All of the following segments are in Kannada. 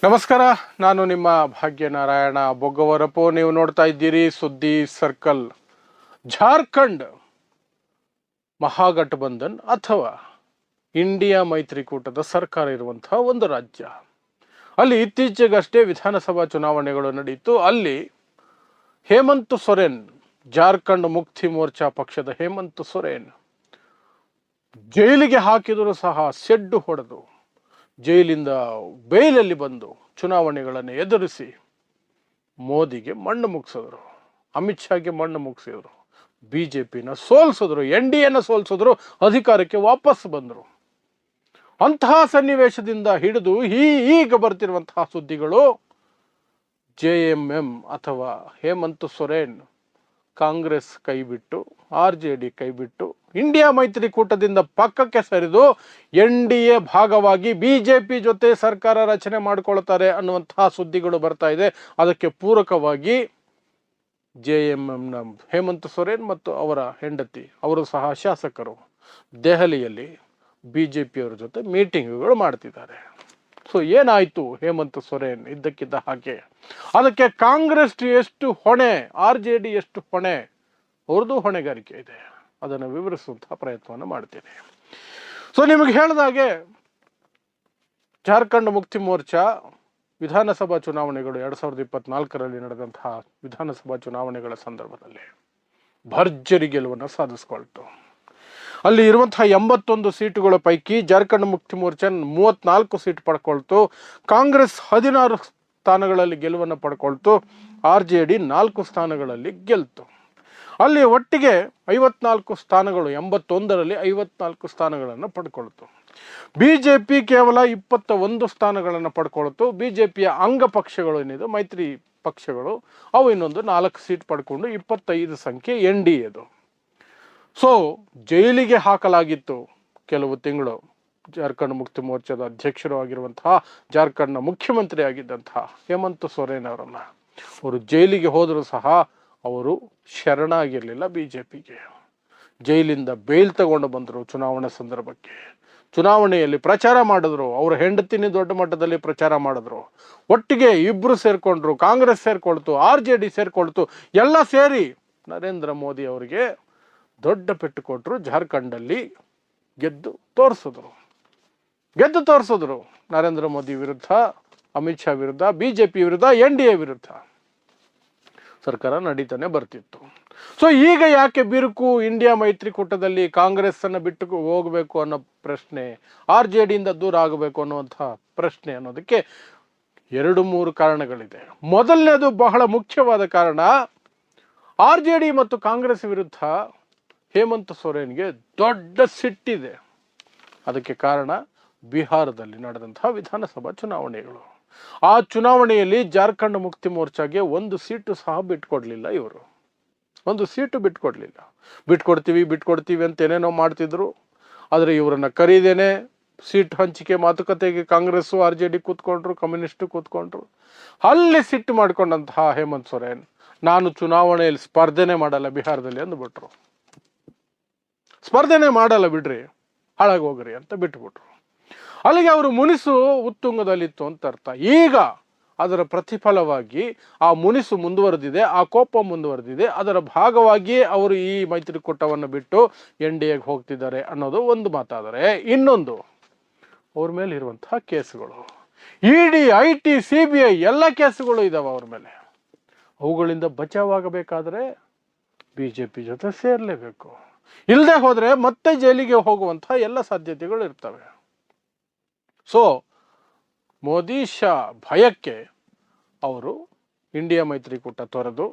ನಮಸ್ಕಾರ, ನಾನು ನಿಮ್ಮ ಭಾಗ್ಯನಾರಾಯಣ ಬೊಗ್ಗವರಪು. ನೀವು ನೋಡ್ತಾ ಇದ್ದೀರಿ ಸುದ್ದಿ ಸರ್ಕಲ್. ಜಾರ್ಖಂಡ್ ಮಹಾಗಠಬಂಧನ್ ಅಥವಾ ಇಂಡಿಯಾ ಮೈತ್ರಿಕೂಟದ ಸರ್ಕಾರ ಇರುವಂತಹ ಒಂದು ರಾಜ್ಯ. ಅಲ್ಲಿ ಇತ್ತೀಚೆಗಷ್ಟೇ ವಿಧಾನಸಭಾ ಚುನಾವಣೆಗಳು ನಡೆಯಿತು. ಅಲ್ಲಿ ಹೇಮಂತ್ ಸೊರೇನ್, ಜಾರ್ಖಂಡ್ ಮುಕ್ತಿ ಮೋರ್ಚಾ ಪಕ್ಷದ ಹೇಮಂತ್ ಸೊರೇನ್ ಜೈಲಿಗೆ ಹಾಕಿದರೂ ಸಹ ಸೆಡ್ಡು ಹೊಡೆದು ಜೈಲಿಂದ ಬೇಲಲ್ಲಿ ಬಂದು ಚುನಾವಣೆಗಳನ್ನು ಎದುರಿಸಿ ಮೋದಿಗೆ ಮಣ್ಣು ಮುಗಿಸಿದ್ರು, ಅಮಿತ್ ಶಾಗೆ ಮಣ್ಣು ಮುಗಿಸಿದ್ರು, ಬಿಜೆಪಿನ ಸೋಲ್ಸಿದ್ರು, NDAನ ಸೋಲ್ಸಿದ್ರು, ಅಧಿಕಾರಕ್ಕೆ ವಾಪಸ್ ಬಂದರು. ಅಂತಹ ಸನ್ನಿವೇಶದಿಂದ ಹಿಡಿದು ಈಗ ಬರ್ತಿರುವಂತಹ ಸುದ್ದಿಗಳು JMM ಅಥವಾ ಹೇಮಂತ್ ಸೊರೇನ್ ಕಾಂಗ್ರೆಸ್ ಕೈಬಿಟ್ಟು, RJD ಕೈಬಿಟ್ಟು ಇಂಡಿಯಾ ಮೈತ್ರಿಕೂಟದಿಂದ ಪಕ್ಕಕ್ಕೆ ಸರಿದು NDA ಭಾಗವಾಗಿ ಬಿಜೆಪಿ ಜೊತೆ ಸರ್ಕಾರ ರಚನೆ ಮಾಡಿಕೊಳ್ತಾರೆ ಅನ್ನುವಂತಹ ಸುದ್ದಿಗಳು ಬರ್ತಾ ಇದೆ. ಅದಕ್ಕೆ ಪೂರಕವಾಗಿ JMMನ ಹೇಮಂತ್ ಸೊರೇನ್ ಮತ್ತು ಅವರ ಹೆಂಡತಿ, ಅವರು ಸಹ ಶಾಸಕರು, ದೆಹಲಿಯಲ್ಲಿ ಬಿಜೆಪಿಯವರ ಜೊತೆ ಮೀಟಿಂಗ್ಗಳು ಮಾಡ್ತಿದ್ದಾರೆ. ಸೊ ಏನಾಯಿತು ಹೇಮಂತ್ ಸೊರೇನ್ ಇದ್ದಕ್ಕಿದ್ದ ಹಾಗೆ? ಅದಕ್ಕೆ ಕಾಂಗ್ರೆಸ್ ಎಷ್ಟು ಹೊಣೆ, RJD ಎಷ್ಟು ಹೊಣೆ, ಅವ್ರದ್ದು ಹೊಣೆಗಾರಿಕೆ ಇದೆ. ಅದನ್ನು ವಿವರಿಸುವಂತಹ ಪ್ರಯತ್ನವನ್ನು ಮಾಡ್ತೀನಿ. ಸೊ ನಿಮಗೆ ಹೇಳಿದಾಗೆ ಜಾರ್ಖಂಡ್ ಮುಕ್ತಿ ಮೋರ್ಚಾ ವಿಧಾನಸಭಾ ಚುನಾವಣೆಗಳು 2024ರಲ್ಲಿ ನಡೆದಂತಹ ವಿಧಾನಸಭಾ ಚುನಾವಣೆಗಳ ಸಂದರ್ಭದಲ್ಲಿ ಭರ್ಜರಿ ಗೆಲುವನ್ನು ಸಾಧಿಸಿಕೊಳ್ತು. ಅಲ್ಲಿ ಇರುವಂತಹ 81 ಸೀಟುಗಳ ಪೈಕಿ ಜಾರ್ಖಂಡ್ ಮುಕ್ತಿ ಮೋರ್ಚಾ 34 ಸೀಟ್ ಪಡ್ಕೊಳ್ತು. ಕಾಂಗ್ರೆಸ್ 16 ಸ್ಥಾನಗಳಲ್ಲಿ ಗೆಲುವನ್ನು ಪಡ್ಕೊಳ್ತು. RJD 4 ಸ್ಥಾನಗಳಲ್ಲಿ ಗೆಲ್ತು. ಅಲ್ಲಿ ಒಟ್ಟಿಗೆ 54 ಸ್ಥಾನಗಳು, 81ರಲ್ಲಿ 54 ಸ್ಥಾನಗಳನ್ನು ಪಡ್ಕೊಳ್ತು. ಬಿಜೆಪಿ ಕೇವಲ 21 ಸ್ಥಾನಗಳನ್ನು ಪಡ್ಕೊಳ್ತು. ಬಿಜೆಪಿಯ ಅಂಗ ಪಕ್ಷಗಳು ಏನಿದೆ, ಮೈತ್ರಿ ಪಕ್ಷಗಳು, ಅವು ಇನ್ನೊಂದು 4 ಸೀಟ್ ಪಡ್ಕೊಂಡು 25 ಸಂಖ್ಯೆ NDAದು. ಸೊ ಜೈಲಿಗೆ ಹಾಕಲಾಗಿತ್ತು ಕೆಲವು ತಿಂಗಳು ಜಾರ್ಖಂಡ್ ಮುಕ್ತಿ ಮೋರ್ಚಾದ ಅಧ್ಯಕ್ಷರು ಆಗಿರುವಂತಹ, ಜಾರ್ಖಂಡ್ನ ಮುಖ್ಯಮಂತ್ರಿ ಆಗಿದ್ದಂತಹ ಹೇಮಂತ್ ಸೊರೇನ್ ಅವರನ್ನ. ಅವರು ಜೈಲಿಗೆ ಹೋದರೂ ಸಹ ಅವರು ಶರಣಾಗಿರಲಿಲ್ಲ ಬಿಜೆಪಿಗೆ. ಜೈಲಿಂದ ಬೇಲ್ ತಗೊಂಡು ಬಂದರು. ಚುನಾವಣೆ ಸಂದರ್ಭಕ್ಕೆ ಚುನಾವಣೆಯಲ್ಲಿ ಪ್ರಚಾರ ಮಾಡಿದ್ರು. ಅವರ ಹೆಂಡತಿನಿ ದೊಡ್ಡ ಮಟ್ಟದಲ್ಲಿ ಪ್ರಚಾರ ಮಾಡಿದ್ರು. ಒಟ್ಟಿಗೆ ಇಬ್ರು ಸೇರ್ಕೊಂಡ್ರು. ಕಾಂಗ್ರೆಸ್ ಸೇರ್ಕೊಳ್ತು, RJD ಸೇರ್ಕೊಳ್ತು. ಎಲ್ಲ ಸೇರಿ ನರೇಂದ್ರ ಮೋದಿ ಅವರಿಗೆ ದೊಡ್ಡ ಪೆಟ್ಟು ಕೊಟ್ಟರು. ಜಾರ್ಖಂಡಲ್ಲಿ ಗೆದ್ದು ತೋರಿಸಿದ್ರು ನರೇಂದ್ರ ಮೋದಿ ವಿರುದ್ಧ, ಅಮಿತ್ ಶಾ ವಿರುದ್ಧ, ಬಿಜೆಪಿ ವಿರುದ್ಧ, NDA ವಿರುದ್ಧ ಸರ್ಕಾರ ನಡೀತಾನೆ ಬರ್ತಿತ್ತು. ಸೊ ಈಗ ಯಾಕೆ ಬಿರುಕು ಇಂಡಿಯಾ ಮೈತ್ರಿಕೂಟದಲ್ಲಿ? ಕಾಂಗ್ರೆಸ್ ಅನ್ನು ಬಿಟ್ಟು ಹೋಗಬೇಕು ಅನ್ನೋ ಪ್ರಶ್ನೆ, RJDಯಿಂದ ದೂರ ಆಗಬೇಕು ಅನ್ನುವಂತಹ ಪ್ರಶ್ನೆ ಅನ್ನೋದಕ್ಕೆ 2-3 ಕಾರಣಗಳಿದೆ. ಮೊದಲನೇದು, ಬಹಳ ಮುಖ್ಯವಾದ ಕಾರಣ, RJD ಮತ್ತು ಕಾಂಗ್ರೆಸ್ ವಿರುದ್ಧ ಹೇಮಂತ್ ಸೊರೇನ್ಗೆ ದೊಡ್ಡ ಸಿಟ್ಟಿದೆ. ಅದಕ್ಕೆ ಕಾರಣ ಬಿಹಾರದಲ್ಲಿ ನಡೆದಂತಹ ವಿಧಾನಸಭಾ ಚುನಾವಣೆಗಳು. ಆ ಚುನಾವಣೆಯಲ್ಲಿ ಜಾರ್ಖಂಡ್ ಮುಕ್ತಿ ಮೋರ್ಚಾಗೆ 1 ಸೀಟು ಸಹ ಬಿಟ್ಕೊಡ್ಲಿಲ್ಲ. ಇವರು 1 ಸೀಟು ಬಿಟ್ಕೊಡ್ತೀವಿ ಅಂತ ಏನೇನೋ ಮಾಡ್ತಿದ್ರು. ಆದರೆ ಇವರನ್ನ ಕರೀದೇನೆ ಸೀಟ್ ಹಂಚಿಕೆ ಮಾತುಕತೆಗೆ ಕಾಂಗ್ರೆಸ್ಸು RJD ಕೂತ್ಕೊಂಡ್ರು, ಕಮ್ಯುನಿಸ್ಟು ಕೂತ್ಕೊಂಡ್ರು. ಅಲ್ಲಿ ಸಿಟ್ಟು ಮಾಡ್ಕೊಂಡಂತಹ ಹೇಮಂತ್ ಸೊರೇನ್, ನಾನು ಚುನಾವಣೆಯಲ್ಲಿ ಸ್ಪರ್ಧೆನೇ ಮಾಡಲ್ಲ ಬಿಹಾರದಲ್ಲಿ ಅಂದ್ಬಿಟ್ರು. ಸ್ಪರ್ಧೆನೇ ಮಾಡಲ್ಲ ಬಿಡ್ರಿ, ಹಾಳಾಗಿ ಹೋಗ್ರಿ ಅಂತ ಬಿಟ್ಬಿಟ್ರು. ಅಲ್ಲಿಗೆ ಅವರು ಮುನಿಸು ಉತ್ತುಂಗದಲ್ಲಿತ್ತು ಅಂತ ಅರ್ಥ. ಈಗ ಅದರ ಪ್ರತಿಫಲವಾಗಿ ಆ ಮುನಿಸು ಮುಂದುವರೆದಿದೆ, ಆ ಕೋಪ ಮುಂದುವರೆದಿದೆ. ಅದರ ಭಾಗವಾಗಿಯೇ ಅವರು ಈ ಮೈತ್ರಿಕೂಟವನ್ನು ಬಿಟ್ಟು NDAಗೆ ಹೋಗ್ತಿದ್ದಾರೆ ಅನ್ನೋದು ಒಂದು ಮಾತಾದರೆ, ಇನ್ನೊಂದು ಅವ್ರ ಮೇಲೆ ಇರುವಂತಹ ಕೇಸುಗಳು, ED, IT, CBI ಎಲ್ಲ ಕೇಸುಗಳು ಇದಾವೆ ಅವ್ರ ಮೇಲೆ. ಅವುಗಳಿಂದ ಬಚಾವಾಗಬೇಕಾದ್ರೆ ಬಿಜೆಪಿ ಜೊತೆ ಸೇರ್ಲೇಬೇಕು. ಇಲ್ಲದೆ ಹೋದ್ರೆ ಮತ್ತೆ ಜೈಲಿಗೆ ಹೋಗುವಂತಹ ಎಲ್ಲ ಸಾಧ್ಯತೆಗಳು ಇರ್ತವೆ. ಸೊ ಮೋದಿ ಶಾ ಭಯಕ್ಕೆ ಅವರು ಇಂಡಿಯಾ ಮೈತ್ರಿಕೂಟ ತೊರೆದು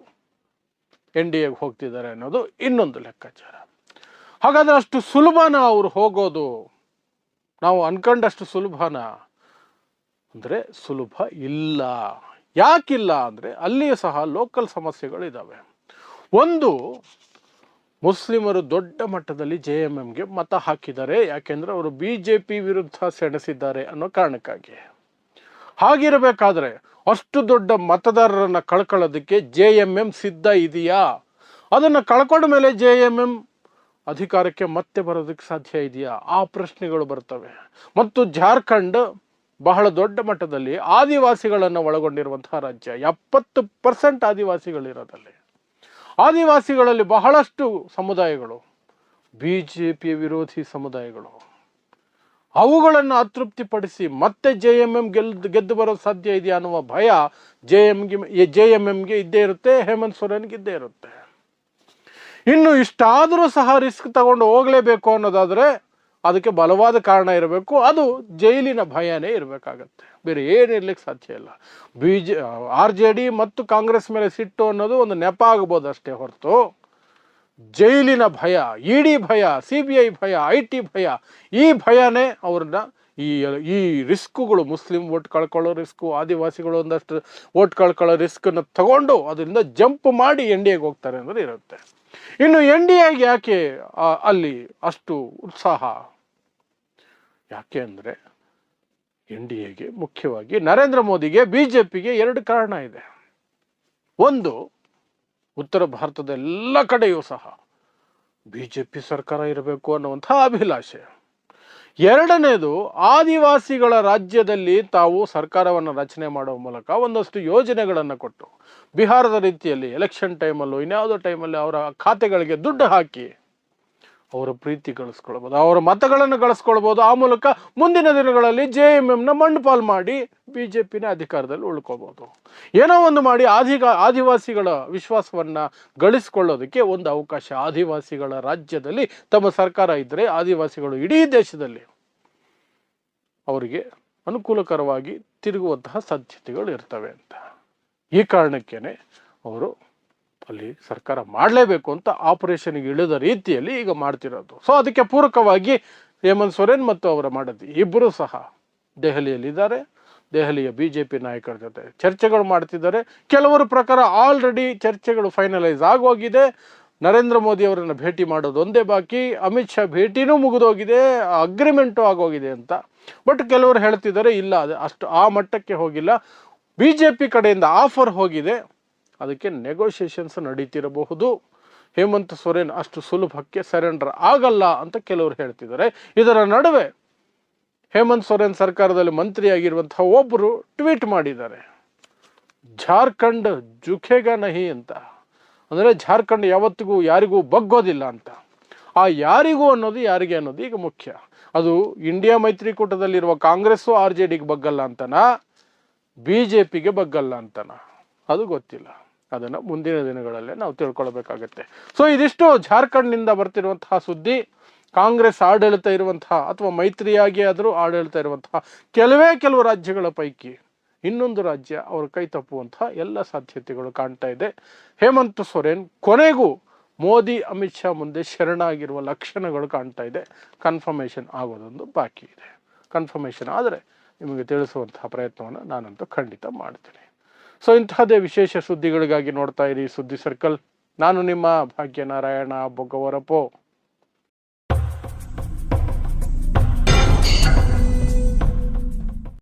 NDAಗೆ ಹೋಗ್ತಿದ್ದಾರೆ ಅನ್ನೋದು ಇನ್ನೊಂದು ಲೆಕ್ಕಾಚಾರ. ಹಾಗಾದ್ರೆ ಅಷ್ಟು ಸುಲಭನ ಅವರು ಹೋಗೋದು? ನಾವು ಅನ್ಕೊಂಡಷ್ಟು ಸುಲಭನ ಅಂದ್ರೆ ಸುಲಭ ಇಲ್ಲ. ಯಾಕಿಲ್ಲ ಅಂದ್ರೆ ಅಲ್ಲಿಯೂ ಸಹ ಲೋಕಲ್ ಸಮಸ್ಯೆಗಳು ಇದ್ದಾವೆ. ಒಂದು, ಮುಸ್ಲಿಮರು ದೊಡ್ಡ ಮಟ್ಟದಲ್ಲಿ JMMಗೆ ಮತ ಹಾಕಿದ್ದಾರೆ. ಯಾಕೆಂದ್ರೆ ಅವರು ಬಿಜೆಪಿ ವಿರುದ್ಧ ಸೆಣಸಿದ್ದಾರೆ ಅನ್ನೋ ಕಾರಣಕ್ಕಾಗಿ. ಹಾಗಿರಬೇಕಾದ್ರೆ ಅಷ್ಟು ದೊಡ್ಡ ಮತದಾರರನ್ನ ಕಳ್ಕೊಳ್ಳೋದಕ್ಕೆ JMM ಸಿದ್ಧ ಇದೆಯಾ? ಅದನ್ನು ಕಳ್ಕೊಂಡ ಮೇಲೆ JMM ಅಧಿಕಾರಕ್ಕೆ ಮತ್ತೆ ಬರೋದಕ್ಕೆ ಸಾಧ್ಯ ಇದೆಯಾ? ಆ ಪ್ರಶ್ನೆಗಳು ಬರ್ತವೆ. ಮತ್ತು ಜಾರ್ಖಂಡ್ ಬಹಳ ದೊಡ್ಡ ಮಟ್ಟದಲ್ಲಿ ಆದಿವಾಸಿಗಳನ್ನು ಒಳಗೊಂಡಿರುವಂತಹ ರಾಜ್ಯ. 70% ಆದಿವಾಸಿಗಳಿರೋದಲ್ಲಿ. ಆದಿವಾಸಿಗಳಲ್ಲಿ ಬಹಳಷ್ಟು ಸಮುದಾಯಗಳು BJP ವಿರೋಧಿ ಸಮುದಾಯಗಳು. ಅವುಗಳನ್ನು ಅತೃಪ್ತಿಪಡಿಸಿ ಮತ್ತೆ JMM ಗೆದ್ದು ಬರೋ ಸಾಧ್ಯ ಇದೆಯಾ ಅನ್ನುವ ಭಯ JMMಗೆ ಇದ್ದೇ ಇರುತ್ತೆ, ಹೇಮಂತ್ ಸೊರೇನ್ಗೆ ಇದ್ದೇ ಇರುತ್ತೆ. ಇನ್ನು ಇಷ್ಟಾದರೂ ಸಹ ರಿಸ್ಕ್ ತಗೊಂಡು ಹೋಗಲೇಬೇಕು ಅನ್ನೋದಾದರೆ ಅದಕ್ಕೆ ಬಲವಾದ ಕಾರಣ ಇರಬೇಕು, ಅದು ಜೈಲಿನ ಭಯನೇ ಇರಬೇಕಾಗತ್ತೆ, ಬೇರೆ ಏನಿರ್ಲಿಕ್ಕೆ ಸಾಧ್ಯ ಇಲ್ಲ. RJD ಮತ್ತು ಕಾಂಗ್ರೆಸ್ ಮೇಲೆ ಸಿಟ್ಟು ಅನ್ನೋದು ಒಂದು ನೆಪ ಆಗ್ಬೋದು ಅಷ್ಟೇ ಹೊರತು ಜೈಲಿನ ಭಯ, ED ಭಯ, CBI ಭಯ, IT ಭಯ, ಈ ಭಯನೇ ಅವ್ರನ್ನ ಈ ರಿಸ್ಕುಗಳು, ಮುಸ್ಲಿಂ ವೋಟ್ ಕಳ್ಕೊಳ್ಳೋ ರಿಸ್ಕು, ಆದಿವಾಸಿಗಳು ಒಂದಷ್ಟು ವೋಟ್ ಕಳ್ಕೊಳ್ಳೋ ರಿಸ್ಕನ್ನು ತಗೊಂಡು ಅದರಿಂದ ಜಂಪ್ ಮಾಡಿ NDAಗೆ ಹೋಗ್ತಾರೆ ಅಂದರೆ ಇರುತ್ತೆ. ಇನ್ನು NDAಗೆ ಯಾಕೆ ಅಲ್ಲಿ ಅಷ್ಟು ಉತ್ಸಾಹ? ಯಾಕೆ ಅಂದರೆ NDAಗೆ ಮುಖ್ಯವಾಗಿ ನರೇಂದ್ರ ಮೋದಿಗೆ, BJPಗೆ 2 ಕಾರಣ ಇದೆ. ಒಂದು, ಉತ್ತರ ಭಾರತದ ಎಲ್ಲ ಕಡೆಯೂ ಸಹ BJP ಸರ್ಕಾರ ಇರಬೇಕು ಅನ್ನುವಂಥ ಅಭಿಲಾಷೆ. ಎರಡನೇದು, ಆದಿವಾಸಿಗಳ ರಾಜ್ಯದಲ್ಲಿ ತಾವು ಸರ್ಕಾರವನ್ನು ರಚನೆ ಮಾಡುವ ಮೂಲಕ ಒಂದಷ್ಟು ಯೋಜನೆಗಳನ್ನು ಕೊಟ್ಟು ಬಿಹಾರದ ರೀತಿಯಲ್ಲಿ ಎಲೆಕ್ಷನ್ ಟೈಮಲ್ಲೂ ಇನ್ಯಾವುದೋ ಟೈಮಲ್ಲಿ ಅವರ ಖಾತೆಗಳಿಗೆ ದುಡ್ಡು ಹಾಕಿ ಅವರ ಪ್ರೀತಿ ಗಳಿಸ್ಕೊಳ್ಬೋದು, ಅವರ ಮತಗಳನ್ನು ಗಳಿಸ್ಕೊಳ್ಬೋದು. ಆ ಮೂಲಕ ಮುಂದಿನ ದಿನಗಳಲ್ಲಿ JMMನ ಮಣ್ಣುಪಾಲು ಮಾಡಿ BJPನ ಅಧಿಕಾರದಲ್ಲಿ ಉಳ್ಕೋಬೋದು. ಏನೋ ಒಂದು ಮಾಡಿ ಆದಿವಾಸಿಗಳ ವಿಶ್ವಾಸವನ್ನು ಗಳಿಸ್ಕೊಳ್ಳೋದಕ್ಕೆ ಒಂದು ಅವಕಾಶ. ಆದಿವಾಸಿಗಳ ರಾಜ್ಯದಲ್ಲಿ ತಮ್ಮ ಸರ್ಕಾರ ಇದ್ದರೆ ಆದಿವಾಸಿಗಳು ಇಡೀ ದೇಶದಲ್ಲಿ ಅವರಿಗೆ ಅನುಕೂಲಕರವಾಗಿ ತಿರುಗುವಂತಹ ಸಾಧ್ಯತೆಗಳು ಇರ್ತವೆ ಅಂತ. ಈ ಕಾರಣಕ್ಕೇನೆ ಅವರು ಅಲ್ಲಿ ಸರ್ಕಾರ ಮಾಡಲೇಬೇಕು ಅಂತ ಆಪರೇಷನ್ಗೆ ಇಳಿದ ರೀತಿಯಲ್ಲಿ ಈಗ ಮಾಡ್ತಿರೋದು. ಸೊ ಅದಕ್ಕೆ ಪೂರಕವಾಗಿ ಹೇಮಂತ್ ಸೊರೇನ್ ಮತ್ತು ಅವರ ಮಡದಿ ಇಬ್ಬರೂ ಸಹ ದೆಹಲಿಯಲ್ಲಿದ್ದಾರೆ. ದೆಹಲಿಯ BJP ನಾಯಕರ ಜೊತೆ ಚರ್ಚೆಗಳು ಮಾಡ್ತಿದ್ದಾರೆ. ಕೆಲವರ ಪ್ರಕಾರ ಆಲ್ರೆಡಿ ಚರ್ಚೆಗಳು ಫೈನಲೈಸ್ ಆಗೋಗಿದೆ. ನರೇಂದ್ರ ಮೋದಿ ಅವರನ್ನು ಭೇಟಿ ಮಾಡೋದು ಒಂದೇ ಬಾಕಿ. ಅಮಿತ್ ಶಾ ಭೇಟಿನೂ ಮುಗಿದೋಗಿದೆ, ಅಗ್ರಿಮೆಂಟು ಆಗೋಗಿದೆ ಅಂತ. ಬಟ್ ಕೆಲವರು ಹೇಳ್ತಿದ್ದಾರೆ ಇಲ್ಲ, ಅಷ್ಟು ಆ ಮಟ್ಟಕ್ಕೆ ಹೋಗಿಲ್ಲ, BJP ಕಡೆಯಿಂದ ಆಫರ್ ಹೋಗಿದೆ, ಅದಕ್ಕೆ ನೆಗೋಷಿಯೇಷನ್ಸ್ ನಡೀತಿರಬಹುದು, ಹೇಮಂತ್ ಸೊರೇನ್ ಅಷ್ಟು ಸುಲಭಕ್ಕೆ ಸರೆಂಡರ್ ಆಗಲ್ಲ ಅಂತ ಕೆಲವರು ಹೇಳ್ತಿದ್ದಾರೆ. ಇದರ ನಡುವೆ ಹೇಮಂತ್ ಸೊರೇನ್ ಸರ್ಕಾರದಲ್ಲಿ ಮಂತ್ರಿಯಾಗಿರುವಂತಹ ಒಬ್ಬರು ಟ್ವೀಟ್ ಮಾಡಿದ್ದಾರೆ, ಜಾರ್ಖಂಡ್ ಜುಖೇಗಾ ನಹಿ ಅಂತ. ಅಂದರೆ ಜಾರ್ಖಂಡ್ ಯಾವತ್ತಿಗೂ ಯಾರಿಗೂ ಬಗ್ಗೋದಿಲ್ಲ ಅಂತ. ಆ ಯಾರಿಗೂ ಅನ್ನೋದು ಯಾರಿಗೆ ಅನ್ನೋದು ಈಗ ಮುಖ್ಯ. ಅದು ಇಂಡಿಯಾ ಮೈತ್ರಿಕೂಟದಲ್ಲಿರುವ ಕಾಂಗ್ರೆಸ್ಸು RJDಗೆ ಬಗ್ಗಲ್ಲ ಅಂತನ, BJPಗೆ ಬಗ್ಗಲ್ಲ ಅಂತನ, ಅದು ಗೊತ್ತಿಲ್ಲ. ಅದನ್ನು ಮುಂದಿನ ದಿನಗಳಲ್ಲೇ ನಾವು ತಿಳ್ಕೊಳ್ಬೇಕಾಗತ್ತೆ. ಸೊ ಇದಿಷ್ಟು ಜಾರ್ಖಂಡ್ನಿಂದ ಬರ್ತಿರುವಂತಹ ಸುದ್ದಿ. ಕಾಂಗ್ರೆಸ್ ಆಡಳಿತ ಇರುವಂತಹ ಅಥವಾ ಮೈತ್ರಿಯಾಗಿ ಆದರೂ ಆಡಳಿತ ಇರುವಂತಹ ಕೆಲವು ರಾಜ್ಯಗಳ ಪೈಕಿ ಇನ್ನೊಂದು ರಾಜ್ಯ ಅವರ ಕೈ ತಪ್ಪುವಂತಹ ಎಲ್ಲ ಸಾಧ್ಯತೆಗಳು ಕಾಣ್ತಾ ಇದೆ. ಹೇಮಂತ್ ಸೊರೇನ್ ಕೊನೆಗೂ ಮೋದಿ ಅಮಿತ್ ಶಾ ಮುಂದೆ ಶರಣಾಗಿರುವ ಲಕ್ಷಣಗಳು ಕಾಣ್ತಾ ಇದೆ. ಕನ್ಫರ್ಮೇಷನ್ ಆಗೋದೊಂದು ಬಾಕಿ ಇದೆ. ಕನ್ಫರ್ಮೇಷನ್ ಆದರೆ ನಿಮಗೆ ತಿಳಿಸುವಂತಹ ಪ್ರಯತ್ನವನ್ನು ನಾನಂತೂ ಖಂಡಿತ ಮಾಡ್ತೀನಿ. ಸೊ ಇಂತಹದೇ ವಿಶೇಷ ಸುದ್ದಿಗಳಿಗಾಗಿ ನೋಡ್ತಾ ಇರಿ ಸುದ್ದಿ ಸರ್ಕಲ್. ನಾನು ನಿಮ್ಮ ಭಾಗ್ಯನಾರಾಯಣ ಬೊಗ್ಗವರಪೋ.